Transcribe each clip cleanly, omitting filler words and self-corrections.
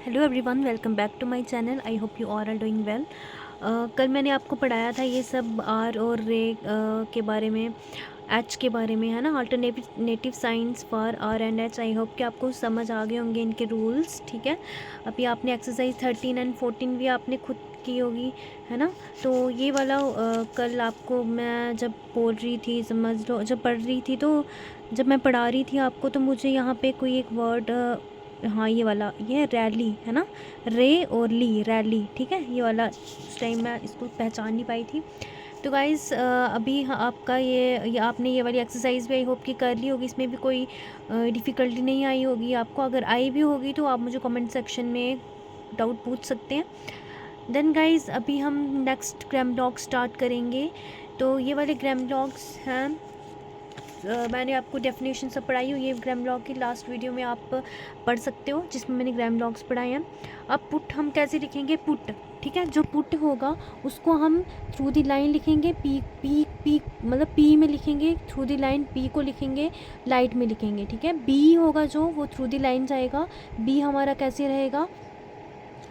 Hello everyone, welcome back to my channel. I hope you are doing well. कल मैंने आपको पढ़ाया था ये सब आर और रे के बारे में, एच के बारे में, है ना। Alternative signs for R and H. I hope कि आपको समझ आ गए होंगे इनके रूल्स। ठीक है, अभी आपने एक्सरसाइज 13 एंड 14 भी आपने खुद की होगी, है ना। तो ये वाला कल आपको मैं जब बोल रही थी, समझ लो, जब पढ़ रही थी, तो जब मैं पढ़ा रही थी आपको, तो मुझे यहाँ पे कोई एक वर्ड, हाँ ये वाला, ये रैली है ना, रे और ली, रैली, ठीक है, ये वाला उस टाइम मैं इसको पहचान नहीं पाई थी। तो गाइज़ अभी आपका ये आपने ये वाली एक्सरसाइज भी आई होप कि कर ली होगी। इसमें भी कोई डिफ़िकल्टी नहीं आई होगी आपको। अगर आई भी होगी तो आप मुझे कमेंट सेक्शन में डाउट पूछ सकते हैं। देन गाइज़ अभी हम नेक्स्ट ग्राम ब्लॉक स्टार्ट करेंगे। तो ये वाले ग्राम ब्लॉक्स हैं, मैंने आपको डेफिनेशन सब पढ़ाई हुई है ग्राम ब्लॉक की, लास्ट वीडियो में आप पढ़ सकते हो जिसमें मैंने ग्राम ब्लॉक्स पढ़ाए हैं। अब पुट हम कैसे लिखेंगे, पुट, ठीक है। जो पुट होगा उसको हम थ्रू दी लाइन लिखेंगे, पी पी पी मतलब पी में लिखेंगे, थ्रू दी लाइन पी को लिखेंगे, लाइट में लिखेंगे, ठीक है। बी होगा जो, वो थ्रू दी लाइन जाएगा। बी हमारा कैसे रहेगा,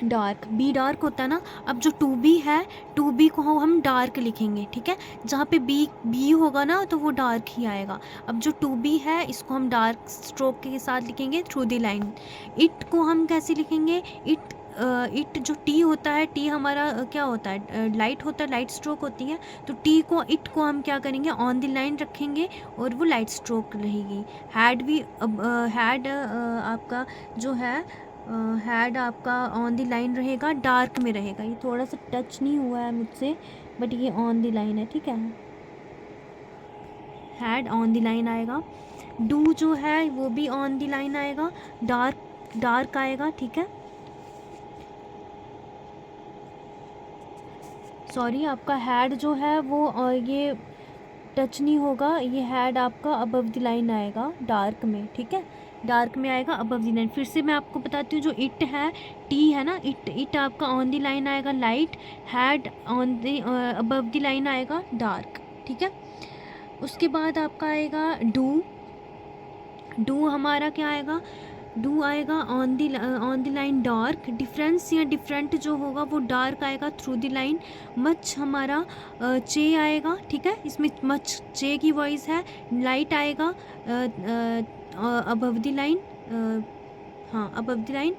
डार्क, बी डार्क होता है ना। अब जो टू बी है, टू बी को हम डार्क लिखेंगे, ठीक है। जहाँ पे बी बी होगा ना तो वो डार्क ही आएगा। अब जो टू बी है इसको हम डार्क स्ट्रोक के साथ लिखेंगे थ्रू दी लाइन। इट को हम कैसे लिखेंगे, इट, इट जो टी होता है, टी हमारा क्या होता है, लाइट होता है, लाइट स्ट्रोक होती है। तो टी को, इट को हम क्या करेंगे, ऑन द लाइन रखेंगे और वो लाइट स्ट्रोक रहेगी। हैड भी, हैड आपका जो है, हैड आपका ऑन द लाइन रहेगा, डार्क में रहेगा। ये थोड़ा सा टच नहीं हुआ है मुझसे, बट ये ऑन द लाइन है, ठीक है। हैड ऑन द लाइन आएगा। डू जो है वो भी ऑन द लाइन आएगा, डार्क डार्क आएगा, ठीक है। सॉरी, आपका हैड जो है वो ये टच नहीं होगा, ये हैड आपका अबव द लाइन आएगा, डार्क में, ठीक है। डार्क में आएगा, अबव द लाइन। फिर से मैं आपको बताती हूँ, जो इट है, टी है ना, इट इट आपका ऑन द लाइन आएगा, light. Had on the above the line आएगा, डार्क, ठीक है। उसके बाद आपका आएगा डू। डू हमारा क्या आएगा, डू आएगा on the line dark. Difference या डिफरेंट जो होगा वो डार्क आएगा थ्रू द लाइन। मच हमारा चे आएगा, ठीक है। इसमें मच चे की वॉइस है। लाइट आएगा अबव द लाइन, हाँ अबव द लाइन।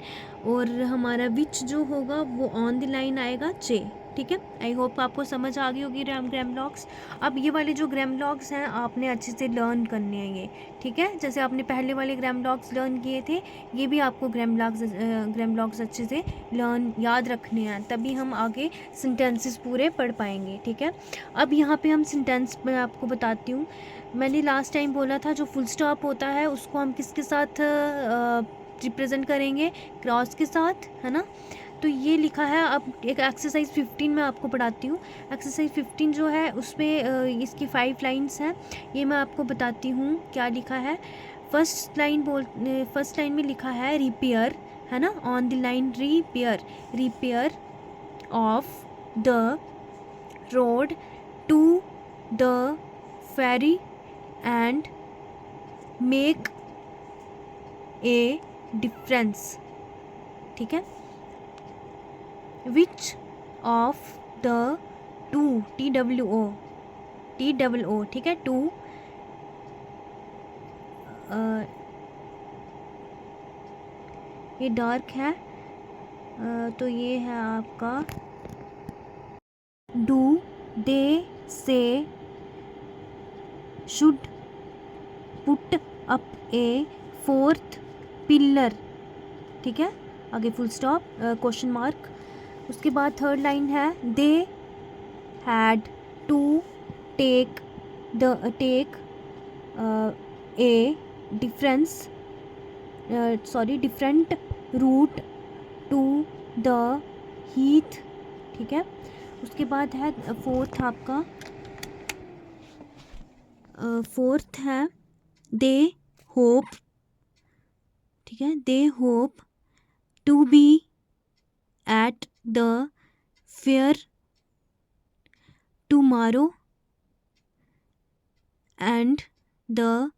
और हमारा विच जो होगा वो ऑन द लाइन आएगा, चे, ठीक है। आई होप आपको समझ आ गई होगी ग्राम ब्लॉक्स। अब ये वाले जो ग्राम ब्लॉक्स हैं आपने अच्छे से लर्न करने हैं ये, ठीक है। जैसे आपने पहले वाले ग्राम ब्लॉक्स लर्न किए थे, ये भी आपको ग्राम ब्लॉक्स अच्छे से लर्न, याद रखने हैं, तभी हम आगे सेंटेंसेस पूरे पढ़ पाएंगे, ठीक है। अब यहाँ पे हम सेंटेंस में आपको बताती हूँ। मैंने लास्ट टाइम बोला था जो फुल स्टॉप होता है उसको हम किसके साथ रिप्रेजेंट करेंगे, क्रॉस के साथ, है ना। तो ये लिखा है। अब एक एक्सरसाइज 15 मैं आपको पढ़ाती हूँ। एक्सरसाइज 15 जो है उसमें इसकी 5 लाइन्स हैं, ये मैं आपको बताती हूँ क्या लिखा है। फर्स्ट लाइन में लिखा है रिपेयर, है ना, on the line repair, repair of the road to the ferry and make a difference, ठीक है। Which of the two, T W O, ठीक है, टू, ये डार्क है, तो ये है आपका डू, दे, से, should put up A fourth pillar, ठीक है। आगे फुल स्टॉप, क्वेश्चन मार्क। उसके बाद थर्ड लाइन है, they had to take take a difference different route to the heath, ठीक है। उसके बाद है फोर्थ आपका, फोर्थ है दे होप, ठीक है, they hope to be at the fair tomorrow and the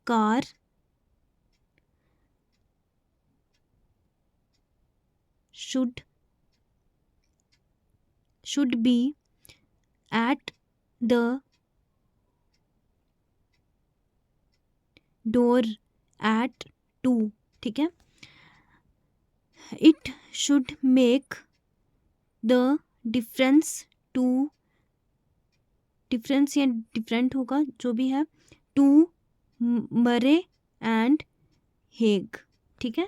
car should be at the door at 2, ठीक है। It should make the difference to, difference या डिफरेंट होगा जो भी है, टू मरे एंड हेग, ठीक है।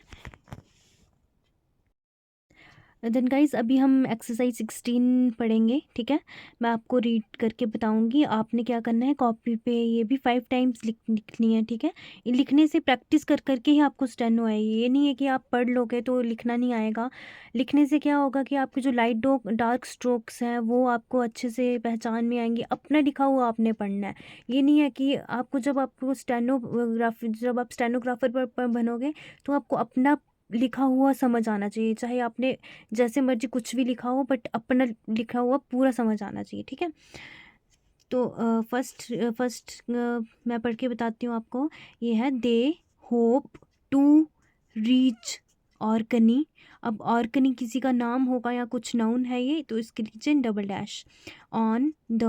देन गाइज अभी हम एक्सरसाइज 16 पढ़ेंगे, ठीक है। मैं आपको रीड करके बताऊंगी, आपने क्या करना है, कॉपी पे ये भी 5 टाइम्स लिखनी है, ठीक है। ये लिखने से प्रैक्टिस कर करके ही आपको स्टेनो आएगी, ये नहीं है कि आप पढ़ लोगे तो लिखना नहीं आएगा। लिखने से क्या होगा कि आपके जो लाइट डार्क स्ट्रोक्स हैं वो आपको अच्छे से पहचान में आएंगी। अपना लिखा हुआ आपने पढ़ना है, ये नहीं है कि आपको जब आप स्टेनोग्राफर पर बनोगे तो आपको अपना लिखा हुआ समझ आना चाहिए, चाहे आपने जैसे मर्जी कुछ भी लिखा हो, बट अपना लिखा हुआ पूरा समझ आना चाहिए, ठीक है। तो फर्स्ट मैं पढ़ के बताती हूँ आपको। ये है they hope to reach Orkney. अब ऑर्कनी किसी का नाम होगा या कुछ नाउन है ये, तो इसके नीचे double dash on the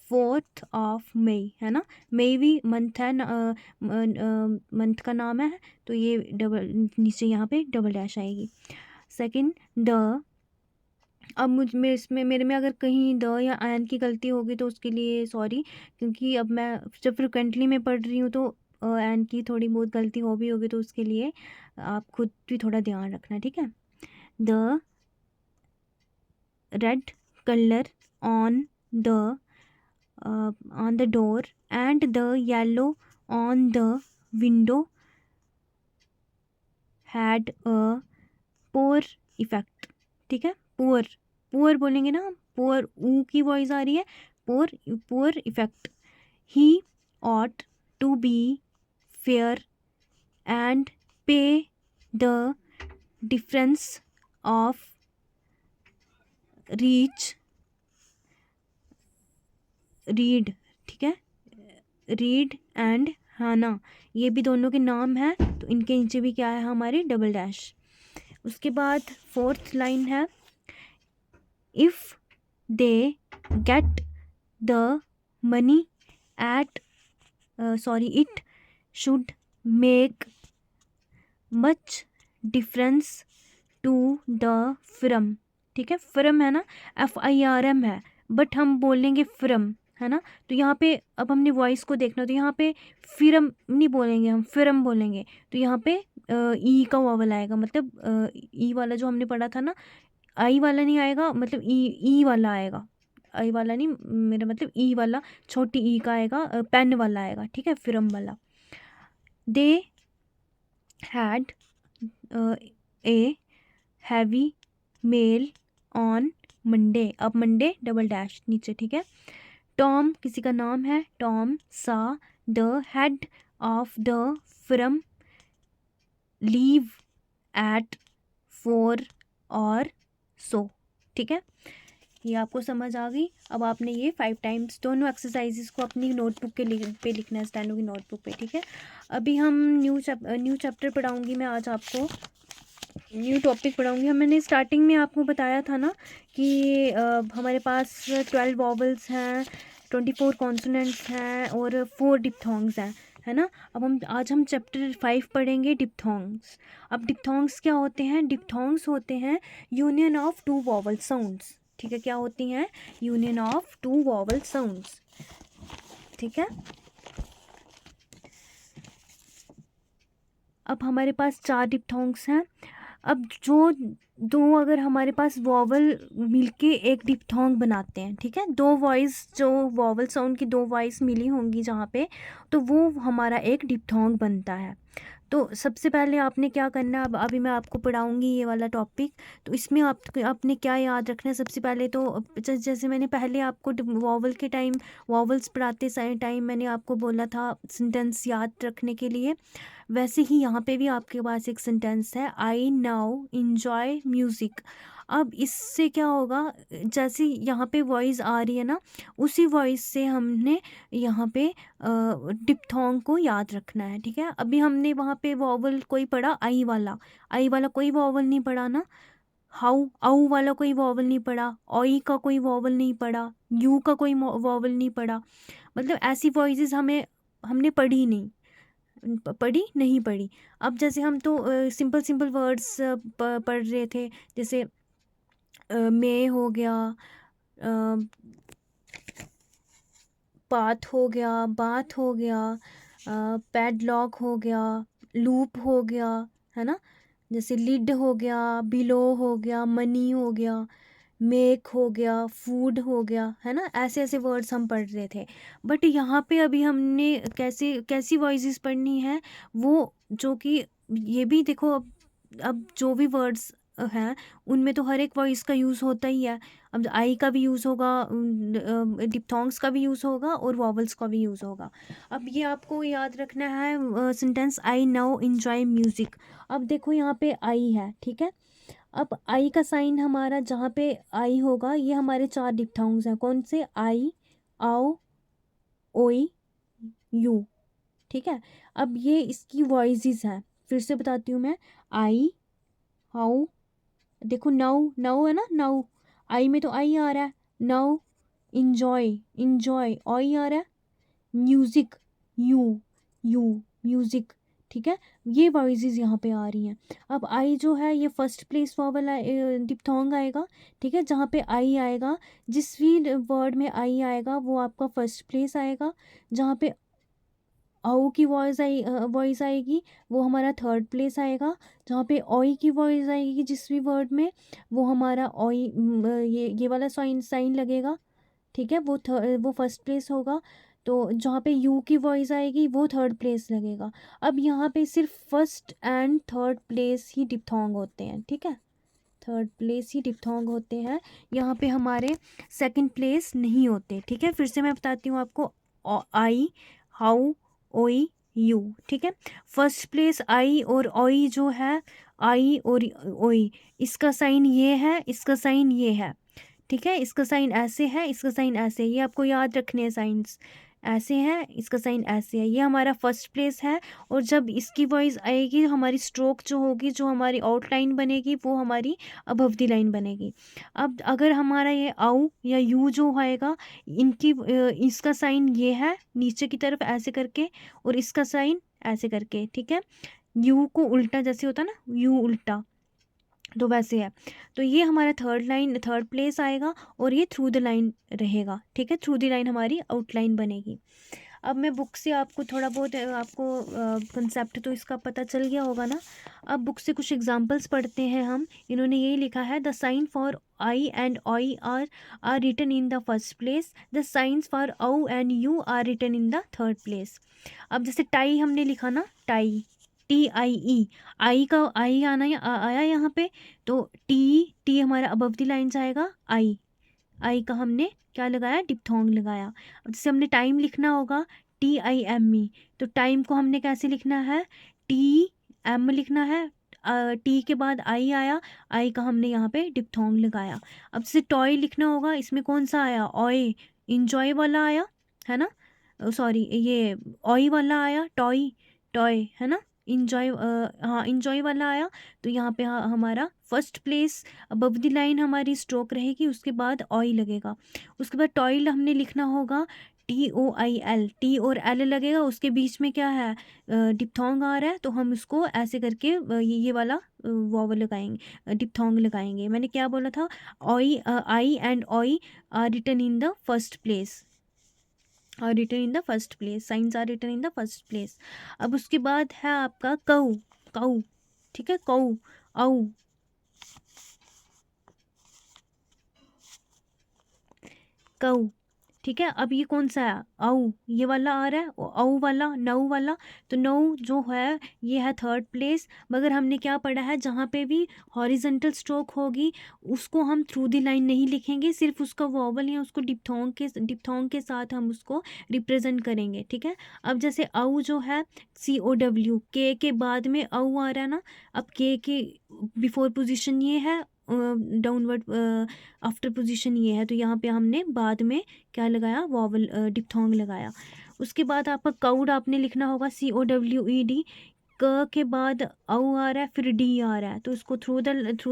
4th of May, है ना। मई भी मंथ है, मंथ का नाम है, तो ये डबल नीचे यहाँ पे डबल डैश आएगी। सेकंड द, अब मेरे में अगर कहीं द या एन की गलती होगी तो उसके लिए सॉरी, क्योंकि अब मैं जब फ्रिक्वेंटली में पढ़ रही हूँ तो एन की थोड़ी बहुत गलती हो भी होगी, तो उसके लिए आप खुद भी थोड़ा ध्यान रखना, ठीक है। The red colour on the door and the yellow on the window had a poor effect, ठीक है। पुअर बोलेंगे ना, पुअर ऊ की वॉइस आ रही है, poor effect. He ought to be fair and pay the difference of reed, ठीक है। रीड एंड हाना, ये भी दोनों के नाम हैं, तो इनके नीचे भी क्या है हमारी डबल डैश। उसके बाद 4th लाइन है, if they get the money at it should make much difference to the firm, ठीक है। फिरम है ना, FIRM है, बट हम बोलेंगे फिरम, है ना। तो यहाँ पे अब हमने वॉइस को देखना, तो यहाँ पे फिरम नहीं बोलेंगे, हम फिरम बोलेंगे। तो यहाँ पे ई का वॉवल आएगा, मतलब ई वाला जो हमने पढ़ा था ना, आई वाला नहीं आएगा, मतलब ई वाला आएगा। आई वाला नहीं, मेरा मतलब ई वाला, छोटी ई का आएगा, पेन वाला आएगा, ठीक है, फिरम वाला। They had a heavy mail on Monday, अब मंडे डबल डैश नीचे, ठीक है। टॉम किसी का नाम है, Tom saw the head of the firm leave at 4 or सो, ठीक है। ये आपको समझ आ गई। अब आपने ये 5 टाइम्स दोनों एक्सरसाइजेस को अपनी नोटबुक के पे लिखना है, स्टैनो की नोटबुक पे, ठीक है। अभी हम न्यू चैप्टर पढ़ाऊँगी मैं आज आपको, न्यू टॉपिक पढ़ाऊँगी। मैंने स्टार्टिंग में आपको बताया था ना कि हमारे पास 12 वॉवल्स हैं, 24 कॉन्सोनेंट्स हैं और 4 डिप्थोंग्स हैं, है ना। अब आज हम चैप्टर 5 पढ़ेंगे, डिप्थोंग्स। अब डिप्थोंग्स क्या होते हैं? डिप्थोंग्स होते हैं यूनियन ऑफ 2 वॉवल साउंड्स, ठीक है। क्या होती हैं? यूनियन ऑफ 2 वॉवल साउंड्स, ठीक है। अब हमारे पास 4 डिप्थोंग्स हैं। अब जो दो अगर हमारे पास वॉवल मिलके एक डिप्थोंग बनाते हैं, ठीक है, 2 वॉइस, जो वॉवल साउंड की 2 वॉइस मिली होंगी जहाँ पे, तो वो हमारा एक डिप्थोंग बनता है। तो सबसे पहले आपने क्या करना है, अब अभी मैं आपको पढ़ाऊँगी ये वाला टॉपिक, तो इसमें आपने क्या याद रखना है। सबसे पहले तो जैसे मैंने पहले आपको वॉवल के टाइम, वॉवल्स पढ़ाते टाइम मैंने आपको बोला था सेंटेंस याद रखने के लिए, वैसे ही यहाँ पे भी आपके पास एक सेंटेंस है, आई नाउ इंजॉय म्यूज़िक। अब इससे क्या होगा, जैसे यहाँ पे वॉइस आ रही है ना, उसी वॉइस से हमने यहाँ पे डिप्थोंग को याद रखना है, ठीक है। अभी हमने वहाँ पे वॉवल कोई पढ़ा, आई वाला कोई वॉवल नहीं पढ़ा ना, हाउ, आउ वाला कोई वॉवल नहीं पड़ा, ऑई का कोई वॉवल नहीं पड़ा, यू का कोई वॉवल नहीं पड़ा। मतलब ऐसी वॉइसेस हमें हमने पढ़ी नहीं, पढ़ी नहीं पढ़ी। अब जैसे हम तो सिंपल सिंपल वर्ड्स पढ़ रहे थे, जैसे मे हो गया, पाथ हो गया, बाथ हो गया, पैडलॉक हो गया, लूप हो गया, है ना। जैसे लिड हो गया, बिलो हो गया, मनी हो गया, मेक हो गया, फूड हो गया, है ना। ऐसे ऐसे वर्ड्स हम पढ़ रहे थे। बट यहाँ पे अभी हमने कैसे कैसी वॉइसेस पढ़नी है, वो जो कि ये भी देखो, अब जो भी वर्ड्स हैं उनमें तो हर एक वॉइस का यूज़ होता ही है। अब आई का भी यूज़ होगा, डिप्थोंग्स का भी यूज़ होगा और वॉवल्स का भी यूज़ होगा। अब ये आपको याद रखना है sentence I now enjoy music. अब देखो यहाँ पे आई है, ठीक है। अब आई का साइन हमारा जहाँ पे आई होगा, ये हमारे 4 डिप्थोंग्स हैं। कौन से? आई, आओ, ओई, यू, ठीक है। अब ये इसकी वॉइसेस हैं, फिर से बताती हूँ मैं। आई, हाउ, देखो नाउ, नाउ है ना, नाउ आई में तो आई आ रहा है। नाउ इंजॉय, इंजॉय ऑय आ रहा है। म्यूज़िक, यू, यू, म्यूज़िक, ठीक है। ये वॉइसेस यहाँ पे आ रही हैं। अब आई जो है ये फर्स्ट प्लेस वॉवल डिप्थोंग आएगा, ठीक है। जहाँ पे आई आएगा, जिस भी वर्ड में आई आएगा वो आपका फर्स्ट प्लेस आएगा। जहाँ पे औ की वॉइस आएगी वो हमारा थर्ड प्लेस आएगा। जहाँ पे ऑई की वॉइस आएगी जिस भी वर्ड में, वो हमारा ऑई, ये वाला साइन साइन लगेगा, ठीक है। वो फर्स्ट प्लेस होगा। तो जहाँ पे यू की वॉइस आएगी वो थर्ड प्लेस लगेगा। अब यहाँ पे सिर्फ first and third place he diphthong होते हैं, ठीक है। थर्ड प्लेस ही डिप्थोंग होते हैं, यहाँ पे हमारे सेकंड प्लेस नहीं होते, ठीक है। फिर से मैं बताती हूँ आपको। आई, हाउ, ओई, यू, ठीक है। फर्स्ट प्लेस आई और ओई जो है, आई और ओई, इसका साइन ये है, इसका साइन ये है, ठीक है। इसका साइन ऐसे है, इसका साइन ऐसे है, ये आपको याद रखने हैं। साइंस ऐसे हैं, इसका साइन ऐसे है, ये हमारा फर्स्ट प्लेस है। और जब इसकी वॉइस आएगी, हमारी स्ट्रोक जो होगी, जो हमारी आउटलाइन बनेगी, वो हमारी अबव द लाइन बनेगी। अब अगर हमारा ये आउ या यू जो आएगा, इसका साइन ये है नीचे की तरफ ऐसे करके, और इसका साइन ऐसे करके, ठीक है। यू को उल्टा जैसे होता है ना, यू उल्टा, तो वैसे है। तो ये हमारा थर्ड प्लेस आएगा, और ये थ्रू द लाइन रहेगा, ठीक है। थ्रू द लाइन हमारी आउटलाइन बनेगी। अब मैं बुक से आपको थोड़ा बहुत आपको कंसेप्ट तो इसका पता चल गया होगा ना। अब बुक से कुछ एग्जांपल्स पढ़ते हैं हम। इन्होंने यही लिखा है, the sign for I and I are written in the first place, the signs for o and u are written in the third place. अब जैसे टाई हमने लिखा ना, टाई, TIE, आई का आई आया यहाँ पे, तो टी हमारा अबव द लाइन जाएगा। आई का हमने क्या लगाया? डिप्थोंग लगाया। अब जैसे हमने टाइम लिखना होगा, TIME, तो टाइम को हमने कैसे लिखना है? TM लिखना है। टी के बाद आई आया, आई का हमने यहाँ पे डिप्थोंग लगाया। अब जैसे टॉय लिखना होगा, इसमें कौन सा आया? ऑय, इंजॉय वाला आया, है ना। सॉरी, ये ऑय वाला आया, टॉय, टॉय, है ना। इंजॉय, हाँ इंजॉय वाला आया। तो यहाँ पे हमारा first place above the line हमारी स्ट्रोक रहेगी, उसके बाद ऑय लगेगा। उसके बाद टॉयल हमने लिखना होगा, TOIL, टी और एल लगेगा, उसके बीच में क्या है? डिप्थोंग आ रहा है, तो हम इसको ऐसे करके ये वाला वॉवल लगाएंगे, डिप्थोंग लगाएंगे। मैंने क्या बोला था? I and I are written in the first place, are written in the first place, signs are written in the first place. अब उसके बाद है आपका कऊ, कऊ, ठीक है। कऊ, औ, कऊ, ठीक है। अब ये कौन सा है? औ, ये वाला आ रहा है, औ वाला, नऊ वाला। तो नऊ जो है ये है थर्ड प्लेस। मगर हमने क्या पढ़ा है, जहाँ पे भी हॉरिजेंटल स्ट्रोक होगी उसको हम थ्रू द लाइन नहीं लिखेंगे, सिर्फ उसका वॉवल या उसको डिप्थोंग के साथ हम उसको रिप्रेजेंट करेंगे, ठीक है। अब जैसे औ जो है, COW, के बाद में औ आ रहा है ना। अब के बिफोर पोजीशन ये है, डाउनवर्ड आफ्टर पोजीशन ये है, तो यहाँ पे हमने बाद में क्या लगाया? वॉवल, डिप्थोंग लगाया। उसके बाद आपका काउड आपने लिखना होगा, COWED, क के बाद औ आ रहा है, फिर डी आ रहा है, तो उसको थ्रू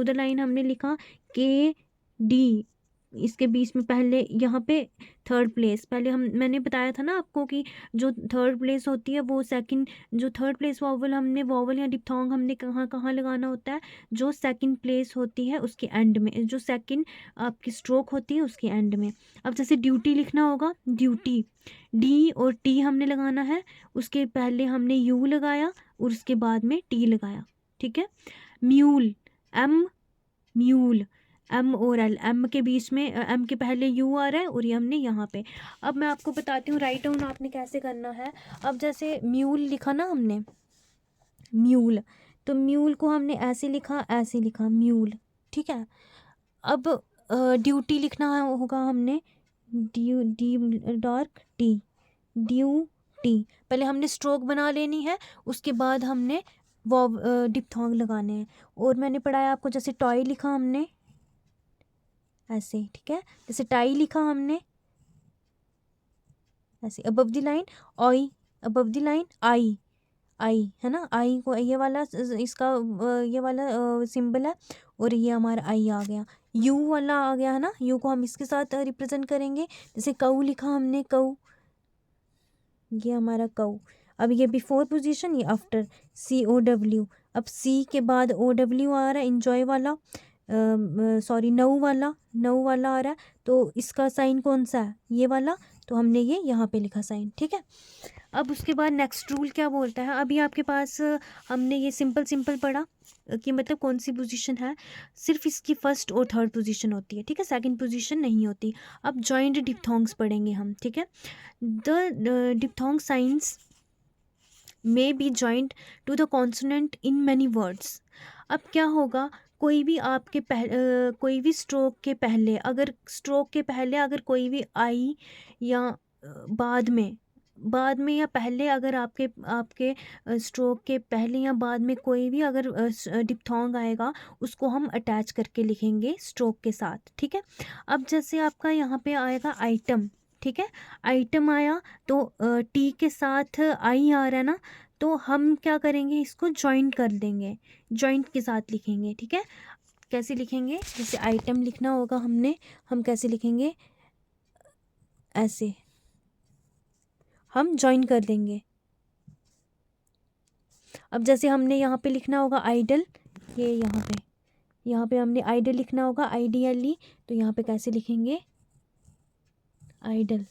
द लाइन हमने लिखा के डी। इसके बीच में पहले यहाँ पे थर्ड प्लेस, पहले मैंने बताया था ना आपको कि जो थर्ड प्लेस होती है वो सेकंड, जो थर्ड प्लेस वॉवल हमने, वॉवल या डिप्थोंग हमने कहाँ कहाँ लगाना होता है, जो सेकंड प्लेस होती है उसके एंड में, जो सेकंड आपकी स्ट्रोक होती है उसके एंड में। अब जैसे ड्यूटी लिखना होगा, ड्यूटी, डी और टी हमने लगाना है, उसके पहले हमने यू लगाया और उसके बाद में टी लगाया, ठीक है। म्यूल, एम, म्यूल, एम और एल, एम के बीच में, एम के पहले यू आ रहा है और ये हमने यहाँ पे। अब मैं आपको बताती हूँ राइट डाउन आपने कैसे करना है। अब जैसे म्यूल लिखा ना हमने, म्यूल, तो म्यूल को हमने ऐसे लिखा म्यूल, ठीक है। अब ड्यूटी लिखना होगा हमने, डी डार्क टी, ड्यूटी, पहले हमने स्ट्रोक बना लेनी है, उसके बाद हमने वो डिप्थोंग लगाने हैं। और मैंने पढ़ाया आपको, जैसे टॉय लिखा हमने ऐसे, ठीक है, जैसे टाई लिखा हमने ऐसे, above the line I, above the line I, I है ना, आई को ये वाला इसका ये वाला सिंबल है और ये हमारा आई आ गया, यू वाला आ गया है ना, यू को हम इसके साथ रिप्रेजेंट करेंगे। जैसे कऊ लिखा हमने, कऊ, ये हमारा कऊ। अब ये बिफोर पोजीशन, ये आफ्टर, सी ओ डब्ल्यू। अब सी के बाद ओ डब्ल्यू आ रहा है, इंजॉय वाला, सॉरी नऊ वाला, नऊ वाला आ रहा है, तो इसका साइन कौन सा है, ये वाला, तो हमने ये यहाँ पे लिखा साइन, ठीक है। अब उसके बाद नेक्स्ट रूल क्या बोलता है, अभी आपके पास हमने ये सिंपल पढ़ा कि मतलब कौन सी पोजीशन है, सिर्फ इसकी फर्स्ट और थर्ड पोजीशन होती है, ठीक है, सेकंड पोजीशन नहीं होती। अब जॉइंट डिप्थोंग्स पढ़ेंगे हम, ठीक है। The diphthong signs may be joint to the consonant in many words. अब क्या होगा, कोई भी आपके कोई भी स्ट्रोक के पहले, अगर कोई भी आई या बाद में या पहले, अगर आपके आपके स्ट्रोक के पहले या बाद में कोई भी अगर डिप्थोंग आएगा, उसको हम अटैच करके लिखेंगे स्ट्रोक के साथ, ठीक है। अब जैसे आपका यहाँ पे आएगा आइटम, ठीक है, आइटम आया तो टी के साथ आई आ रहा है ना, तो हम क्या करेंगे, इसको जॉइंट कर देंगे, जॉइंट के साथ लिखेंगे, ठीक है। कैसे लिखेंगे, जैसे आइटम लिखना होगा हमने, हम कैसे लिखेंगे, ऐसे हम जॉइन कर देंगे। अब जैसे हमने यहाँ पे लिखना होगा आइडल, ये यहाँ पे हमने आइडल लिखना होगा, आइडियली, तो यहाँ पे कैसे लिखेंगे, आइडल,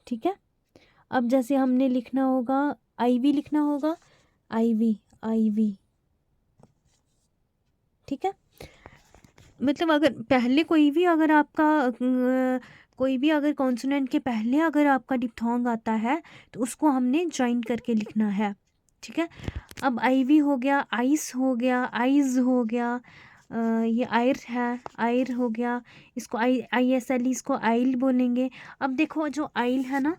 ठीक है। अब जैसे हमने लिखना होगा आईवी, लिखना होगा आईवी, आईवी, ठीक है। मतलब अगर पहले कोई भी अगर कॉन्सोनेंट के पहले अगर आपका डिप्थोंग आता है, तो उसको हमने जॉइन करके लिखना है, ठीक है। अब आईवी हो गया, आइस हो गया, आइज हो गया, ये आयर है, आयर हो गया, इसको ISL, इसको आइल बोलेंगे। अब देखो जो आइल है ना,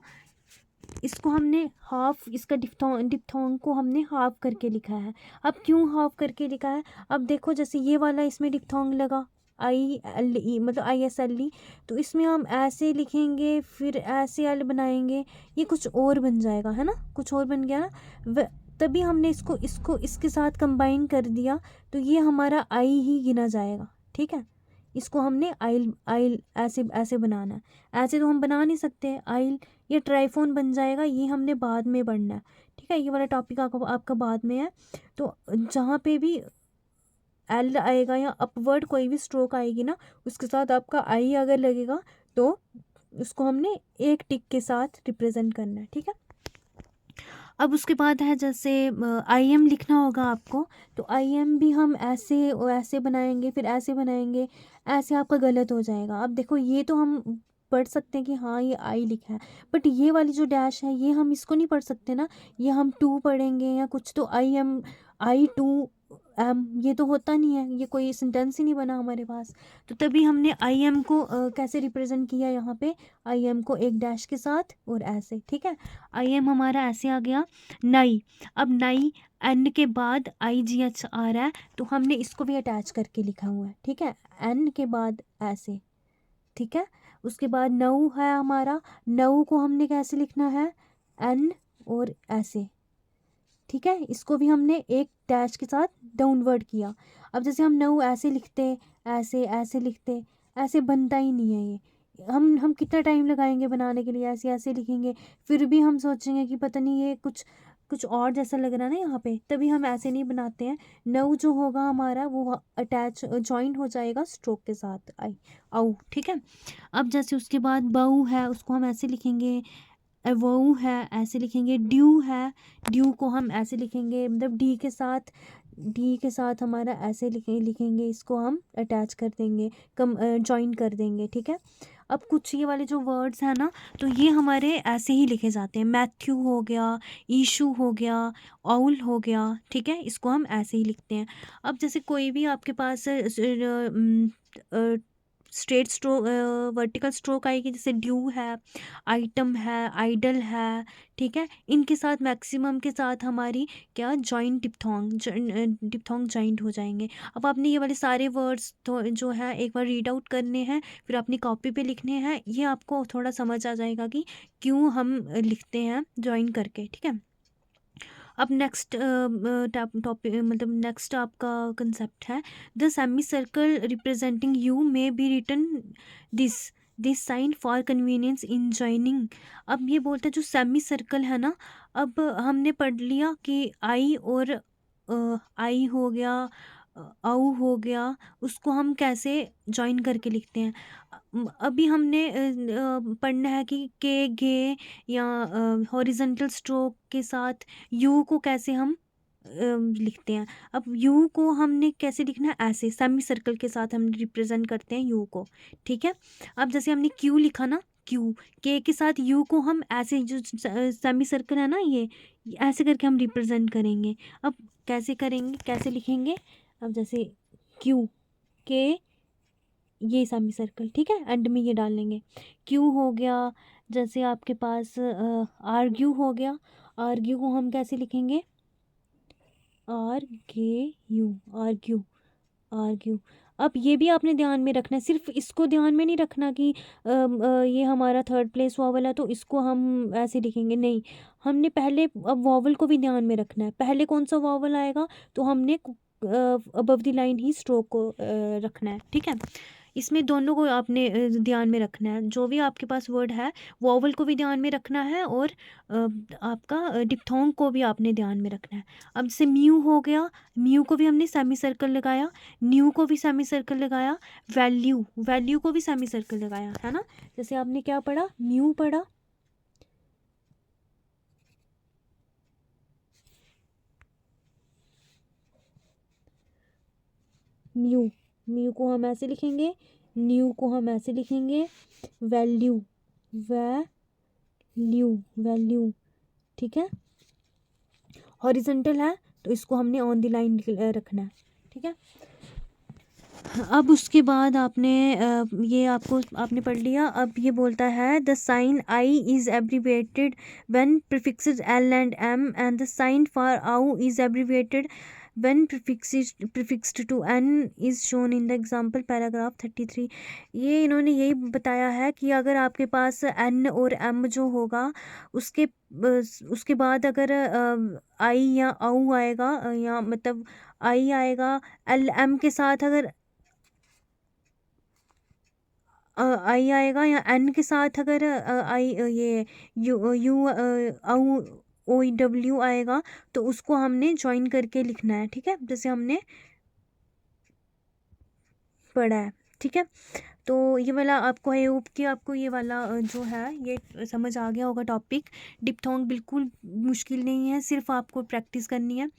इसको हमने हाफ, इसका डिप्थोंग को हमने हाफ करके लिखा है। अब क्यों हाफ करके लिखा है, अब देखो जैसे ये वाला इसमें डिप्थोंग लगा, ILE मतलब ISLE, तो इसमें हम ऐसे लिखेंगे, फिर ऐसे एल बनाएंगे, ये कुछ और बन जाएगा, है ना, कुछ और बन गया ना, तभी हमने इसको इसके साथ कंबाइन कर दिया, तो ये हमारा आई ही गिना जाएगा, ठीक है। इसको हमने आइल आइल ऐसे ऐसे बनाना है, ऐसे तो हम बना नहीं सकते आइल, ये ट्राइफोन बन जाएगा, ये हमने बाद में पढ़ना है, ठीक है, ये वाला टॉपिक आपका बाद में है। तो जहाँ पे भी एल आएगा या अपवर्ड कोई भी स्ट्रोक आएगी ना, उसके साथ आपका आई अगर लगेगा, तो उसको हमने एक टिक के साथ रिप्रेजेंट करना है, ठीक है। अब उसके बाद है जैसे IM लिखना होगा आपको, तो IM भी हम ऐसे बनाएंगे, फिर ऐसे बनाएंगे, ऐसे आपका गलत हो जाएगा। अब देखो ये तो हम पढ़ सकते हैं कि हाँ ये आई लिखा है, बट ये वाली जो डैश है, ये हम इसको नहीं पढ़ सकते ना, ये हम टू पढ़ेंगे या कुछ, तो IM, I2M, ये तो होता नहीं है, ये कोई सेंटेंस ही नहीं बना हमारे पास। तो तभी हमने IM को कैसे रिप्रेजेंट किया, यहाँ पे IM को एक डैश के साथ और ऐसे, ठीक है। IM हमारा ऐसे आ गया। नई, अब नई N के बाद IGH आ रहा है, तो हमने इसको भी अटैच करके लिखा हुआ है, ठीक है, N के बाद ऐसे, ठीक है। उसके बाद नऊ है हमारा, नऊ को हमने कैसे लिखना है, N और ऐसे, ठीक है, इसको भी हमने एक डैश के साथ डाउनवर्ड किया। अब जैसे हम नऊ ऐसे लिखते, ऐसे ऐसे लिखते, ऐसे बनता ही नहीं है ये। हम कितना टाइम लगाएंगे बनाने के लिए, ऐसे ऐसे लिखेंगे, फिर भी हम सोचेंगे कि पता नहीं ये कुछ कुछ और जैसा लग रहा है ना यहाँ पे, तभी हम ऐसे नहीं बनाते हैं। नऊ जो होगा हमारा वो अटैच जॉइंट हो जाएगा स्ट्रोक के साथ, आई आउ, ठीक है। अब जैसे उसके बाद बऊ है, उसको हम ऐसे लिखेंगे, वो है ऐसे लिखेंगे, ड्यू है, ड्यू को हम ऐसे लिखेंगे, मतलब डी के साथ हमारा ऐसे लिखेंगे, इसको हम अटैच कर देंगे, कम जॉइन कर देंगे, ठीक है। अब कुछ ये वाले जो वर्ड्स हैं ना, तो ये हमारे ऐसे ही लिखे जाते हैं। मैथ्यू हो गया, ईशू हो गया, ऑल हो गया, ठीक है, इसको हम ऐसे ही लिखते हैं। अब जैसे कोई भी आपके पास स्ट्रेट स्ट्रोक वर्टिकल स्ट्रोक आएगी, जैसे ड्यू है, आइटम है, आइडल है, ठीक है, इनके साथ मैक्सिमम के साथ हमारी क्या जॉइंट डिप्थोंग जॉइंट हो जाएंगे। अब आपने ये वाले सारे वर्ड्स तो जो है एक बार रीड आउट करने हैं, फिर अपनी कॉपी पे लिखने हैं, ये आपको थोड़ा समझ आ जाएगा कि क्यों हम लिखते हैं जॉइन करके, ठीक है। अब नेक्स्ट टॉपिक मतलब नेक्स्ट आपका कंसेप्ट है, the semi circle representing you may be written this this sign for convenience in joining. अब ये बोलते हैं जो सेमी सर्कल है ना, अब हमने पढ़ लिया कि आई और आई हो गया, आउ हो गया, उसको हम कैसे जॉइन करके लिखते हैं। अभी हमने पढ़ना है कि के गे या हॉरिजॉन्टल स्ट्रोक के साथ यू को कैसे हम लिखते हैं। अब यू को हमने कैसे लिखना है, ऐसे सेमी सर्कल के साथ हम रिप्रेजेंट करते हैं यू को, ठीक है। अब जैसे हमने क्यू लिखा ना, क्यू के साथ यू को हम ऐसे जो सेमी सर्कल है ना, ये ऐसे करके हम रिप्रेजेंट करेंगे। अब कैसे करेंगे, कैसे लिखेंगे, अब जैसे क्यू के ये सेमी सर्कल, ठीक है, एंड में ये डाल लेंगे। क्यू हो गया, जैसे आपके पास आर्ग्यू हो गया, आर्ग्यू को हम कैसे लिखेंगे, R G U, argue, argue. अब ये भी आपने ध्यान में रखना है, सिर्फ इसको ध्यान में नहीं रखना कि ये हमारा थर्ड प्लेस वॉवल है तो इसको हम ऐसे लिखेंगे, नहीं, हमने पहले अब वॉवल को भी ध्यान में रखना है। पहले कौन सा वॉवल आएगा तो हमने above the line he stroke को रखना है, ठीक है। इसमें दोनों को आपने ध्यान में रखना है, जो भी आपके पास वर्ड है वॉवल को भी ध्यान में रखना है और आपका डिप्थोंग को भी आपने ध्यान में रखना है। अब जैसे म्यू हो गया, म्यू को भी हमने सेमी सर्कल लगाया, न्यू को भी सेमी सर्कल लगाया, वैल्यू, वैल्यू को भी सेमी सर्कल लगाया, है ना। जैसे आपने क्या पढ़ा, म्यू पढ़ा, म्यू, म्यू को हम ऐसे लिखेंगे, न्यू को हम ऐसे लिखेंगे, वैल्यू, वैल्यू, वैल्यू, ठीक है। हॉरिजॉन्टल है तो इसको हमने ऑन द लाइन रखना है, ठीक है। अब उसके बाद आपने ये आपने पढ़ लिया। अब ये बोलता है the sign I is abbreviated when prefixes L and M and the sign for o is abbreviated when prefixed to N is shown in the example paragraph 33। ये इन्होंने यही बताया है कि अगर आपके पास एन और एम जो होगा उसके बाद अगर आई या आउ आएगा या मतलब आई आएगा, एल एम के साथ अगर आई आएगा या एन के साथ अगर आई ये यू यू आउ ओ डब्ल्यू आएगा तो उसको हमने ज्वाइन करके लिखना है, ठीक है, जैसे हमने पढ़ा है, ठीक है। तो ये वाला आपको आई होप कि आपको ये वाला जो है ये समझ आ गया होगा टॉपिक। डिप्थोंग बिल्कुल मुश्किल नहीं है, सिर्फ आपको प्रैक्टिस करनी है।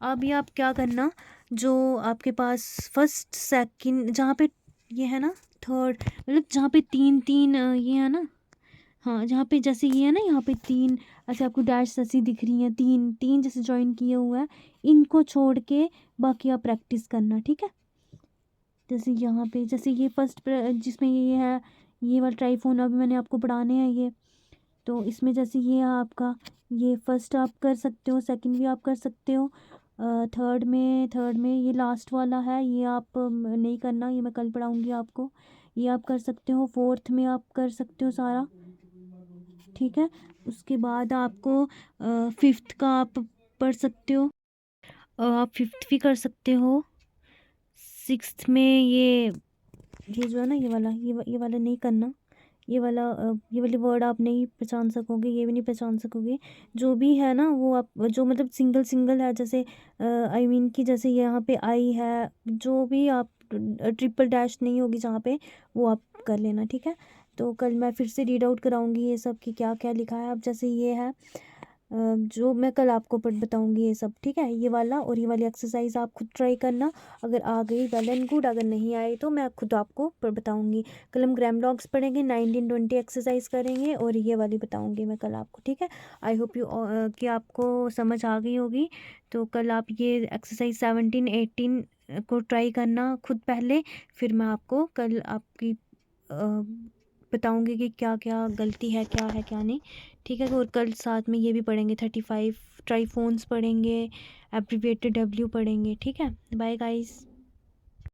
अभी आप क्या करना, जो आपके पास फर्स्ट सेकंड जहाँ पे ये है ना, थर्ड मतलब जहाँ पे तीन तीन ये है ना, हाँ जहाँ पे जैसे ये है ना, यहाँ पे तीन ऐसे आपको डैश ऐसी दिख रही हैं, तीन तीन जैसे ज्वाइन किए हुआ है, इनको छोड़ के बाकी आप प्रैक्टिस करना, ठीक है। जैसे यहाँ पे जैसे ये फर्स्ट जिसमें ये है, ये वाला ट्राइफोन अभी मैंने आपको पढ़ाने हैं ये, तो इसमें जैसे ये है आपका, ये फर्स्ट आप कर सकते हो, सेकंड भी आप कर सकते हो, थर्ड में ये लास्ट वाला है, ये आप नहीं करना, ये मैं कल पढ़ाऊँगी आपको। ये आप कर सकते हो, फोर्थ में आप कर सकते हो सारा, ठीक है। उसके बाद आपको फिफ्थ का आप पढ़ सकते हो। आप 5th भी कर सकते हो। 6th में ये जो है ना, ये वाला नहीं करना। ये वाली वर्ड आप नहीं पहचान सकोगे, ये भी नहीं पहचान सकोगे। जो भी है ना वो आप जो मतलब सिंगल सिंगल है, जैसे आई मीन कि जैसे यहाँ पे आई है, जो भी आप ट्रिपल डैश नहीं होगी जहाँ पे, वो आप कर लेना, ठीक है। तो कल मैं फिर से रीड आउट कराऊंगी ये सब कि क्या क्या लिखा है। अब जैसे ये है जो मैं कल आपको पढ़ बताऊंगी ये सब, ठीक है। ये वाला और ये वाली एक्सरसाइज आप खुद ट्राई करना। अगर आ गई वेल एंड गुड, अगर नहीं आई तो मैं खुद आपको बताऊंगी। कल हम ग्राम लॉग्स पढ़ेंगे, 1920 एक्सरसाइज करेंगे और ये वाली बताऊंगी मैं कल आपको, ठीक है। आई होप यू कि आपको समझ आ गई होगी। तो कल आप ये एक्सरसाइज 17 18 को ट्राई करना खुद पहले, फिर मैं आपको कल आपकी बताऊंगी कि क्या क्या गलती है, क्या है क्या नहीं, ठीक है। और कल साथ में ये भी पढ़ेंगे, 35 ट्राईफोन्स पढ़ेंगे, एब्रीविएटेड डब्ल्यू पढ़ेंगे, ठीक है। Bye guys.